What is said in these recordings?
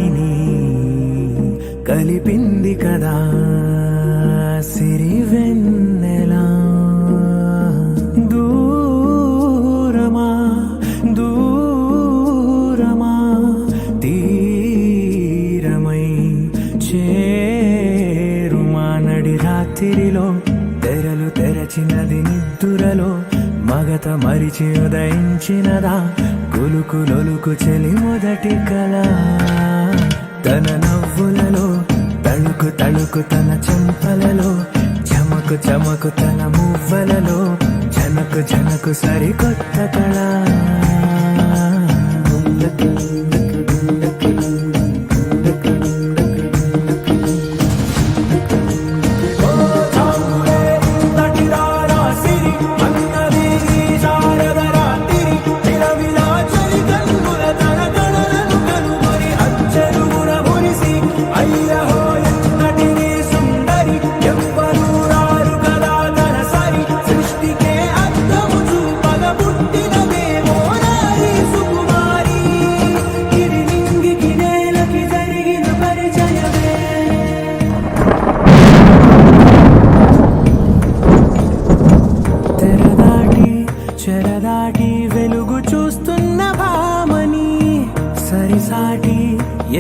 వాణిని కలిపింది కదా సిరి వెన్నెలా. దూరమా దూరమా తీరమై చేరుమా నడి రాత్రిలో తెరలు తెరచినది నిద్దురలో మగత మరిచి ఉదయించినదా కులుకులొలుకు చెలి మొదటి కళ. తన నవ్వులలో తళుకు తళుకు తన చెంపలలో చమకు చమకు తన మువ్వలలో జనకు జనకు సరికొత్త కళ. చెరదాటి వెలుగు చూస్తున్న భామని సరిసాటి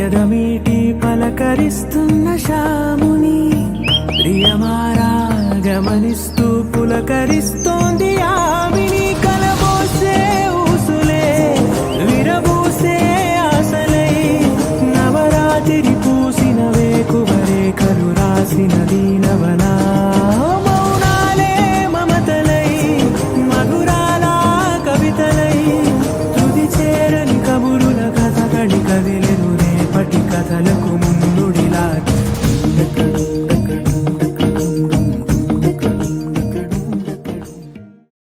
ఎదమీటి పలకరిస్తున్న శాముని ప్రియమారా గమనిస్తూ పులకరిస్తోంది ఆమె.